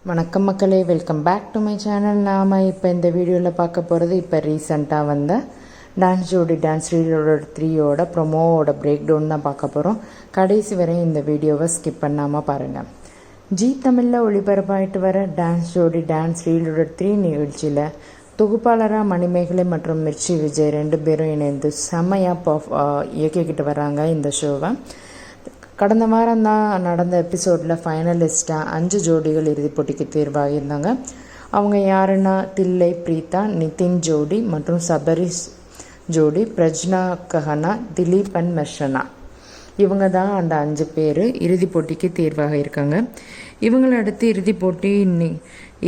வணக்கம் மக்களே, welcome back to my channel. நாம் இப்போ இந்த வீடியோவில் பார்க்க போகிறது இப்போ ரீசெண்டாக வந்த டான்ஸ் ஜோடி டான்ஸ் ரீலோட 3யோட ப்ரொமோவோட பிரேக் டவுன் தான் பார்க்க போகிறோம். கடைசி வரை இந்த வீடியோவை ஸ்கிப் பண்ணாமல் பாருங்கள். ஜி தமிழில் ஒளிபரப்பாயிட்டு வர டான்ஸ் ஜோடி டான்ஸ் ரீலோட 3 நிகழ்ச்சியில் தொகுப்பாளராக மணிமேகலை மற்றும் மிர்ச்சி விஜய் 2 பேரும் இணைந்து செம்மையாக இயக்கிக்கிட்டு வராங்க இந்த ஷோவை. கடந்த வாரம் தான் நடந்த எபிசோடில் ஃபைனலிஸ்ட்டாக 5 ஜோடிகள் இறுதிப் போட்டிக்கு தேர்வாகியிருந்தாங்க. அவங்க யாருன்னா தில்லை பிரீதா, நிதின் ஜோடி மற்றும் சபரிஸ் ஜோடி, பிரஜ்னா கஹனா, திலீப் அண்ட் மெர்ஷனா. இவங்க தான் அந்த 5 பேர் இறுதிப் போட்டிக்கு தேர்வாக இருக்காங்க. இவங்களை அடுத்து இறுதிப் போட்டி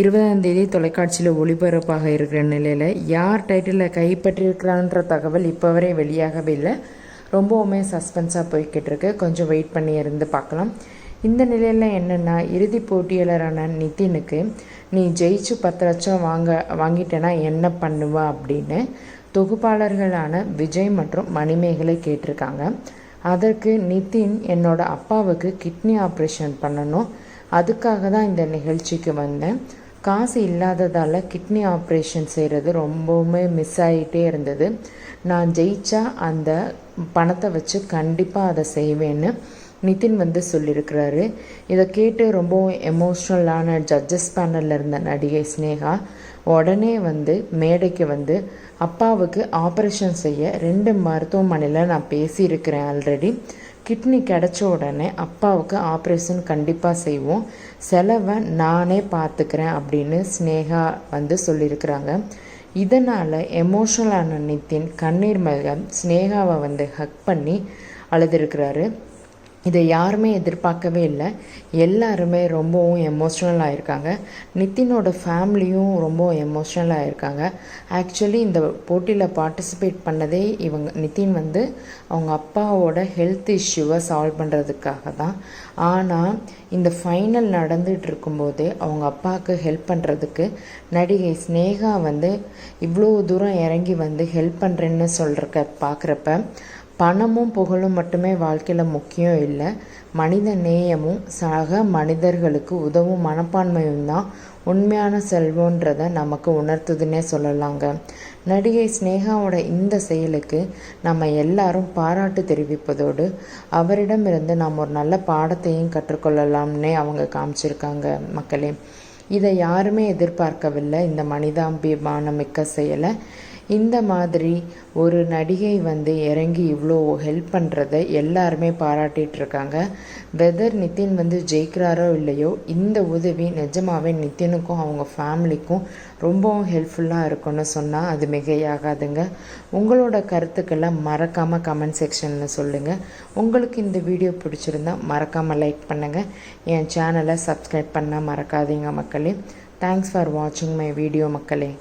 20ஆம் தேதி தொலைக்காட்சியில் ஒளிபரப்பாக இருக்கிற நிலையில் யார் டைட்டிலில் கைப்பற்றியிருக்கிறான்ற தகவல் இப்போ வரை வெளியாகவே இல்லை. ரொம்பவுமே சஸ்பென்ஸாக போய்கிட்டு இருக்கு. கொஞ்சம் வெயிட் பண்ணி இருந்து பார்க்கலாம். இந்த நிலையில் என்னென்னா, இறுதி போட்டியாளரான நிதினுக்கு நீ ஜெயிச்சு 10 லட்சம் வாங்கிட்டேன்னா என்ன பண்ணுவா அப்படின்னு தொகுப்பாளர்களான விஜய் மற்றும் மணிமேகலை கேட்டிருக்காங்க. அதற்கு நிதின், என்னோட அப்பாவுக்கு கிட்னி ஆப்ரேஷன் பண்ணணும், அதுக்காக தான் இந்த நிகழ்ச்சிக்கு வந்தேன். காசு இல்லாததால் கிட்னி ஆப்ரேஷன் செய்கிறது ரொம்பவுமே மிஸ் ஆகிட்டே இருந்தது. நான் ஜெயிச்சா அந்த பணத்தை வச்சு கண்டிப்பாக அதை செய்வேன்னு நிதின் சொல்லியிருக்கிறாரு. இதை கேட்டு ரொம்பவும் எமோஷ்னலான ஜட்ஜஸ் பேனலில் இருந்த நடிகை ஸ்னேகா உடனே மேடைக்கு அப்பாவுக்கு ஆப்ரேஷன் செய்ய 2 மருத்துவமனையில் நான் பேசியிருக்கிறேன் ஆல்ரெடி. கிட்னி கிடச்ச உடனே அப்பாவுக்கு ஆப்ரேஷன் கண்டிப்பாக செய்வோம், செலவை நானே பார்த்துக்கிறேன் அப்படின்னு ஸ்னேகா சொல்லியிருக்கிறாங்க. இதனால் எமோஷ்னலான நிதின் கண்ணீர் மல்க ஸ்னேகாவை ஹக் பண்ணி அழுதுருக்கிறாரு. இதை யாருமே எதிர்பார்க்கவே இல்லை. எல்லாருமே ரொம்பவும் எமோஷ்னல் ஆகிருக்காங்க. நிதினோட ஃபேமிலியும் ரொம்ப எமோஷ்னல் ஆகிருக்காங்க. ஆக்சுவலி இந்த போட்டியில் பார்ட்டிசிபேட் பண்ணதே நிதின் அவங்க அப்பாவோட ஹெல்த் இஷ்யூவை சால்வ் பண்ணுறதுக்காக தான். ஆனால் இந்த ஃபைனல் நடந்துகிட்டு இருக்கும்போதே அவங்க அப்பாவுக்கு ஹெல்ப் பண்ணுறதுக்கு நடிகை ஸ்னேகா இவ்வளோ தூரம் இறங்கி ஹெல்ப் பண்ணுறேன்னு பார்க்குறப்ப பணமும் புகழும் மட்டுமே வாழ்க்கையில் முக்கியம் இல்லை, மனித நேயமும் சக மனிதர்களுக்கு உதவும் மனப்பான்மையும் தான் உண்மையான செல்வன்றதை நமக்கு உணர்த்துதுன்னே சொல்லலாங்க. நடிகை ஸ்னேகாவோட இந்த செயலுக்கு நம்ம எல்லாரும் பாராட்டு தெரிவிப்பதோடு அவரிடமிருந்து நாம் ஒரு நல்ல பாடத்தையும் கற்றுக்கொள்ளலாம்னே அவங்க காமிச்சிருக்காங்க மக்களே. இதை யாருமே எதிர்பார்க்கவில்லை, இந்த மனிதாபிமானம் மிக்க செயலை. இந்த மாதிரி ஒரு நடிகை இறங்கி இவ்வளோ ஹெல்ப் பண்ணுறதை எல்லாருமே பாராட்டிகிட்ருக்காங்க. வெதர் நிதின் ஜெயிக்கிறாரோ இல்லையோ, இந்த உதவி நிஜமாகவே நிதினுக்கும் அவங்க ஃபேமிலிக்கும் ரொம்பவும் ஹெல்ப்ஃபுல்லாக இருக்குன்னு சொன்னால் அது மிகையாகாதுங்க. உங்களோட கருத்துக்களை மறக்காமல் கமெண்ட் செக்ஷனில் சொல்லுங்கள். உங்களுக்கு இந்த வீடியோ பிடிச்சிருந்தா மறக்காமல் லைக் பண்ணுங்கள். என் சேனலை சப்ஸ்கிரைப் பண்ண மறக்காதீங்க மக்களே. தேங்க்ஸ் ஃபார் வாட்சிங் மை வீடியோ மக்களே.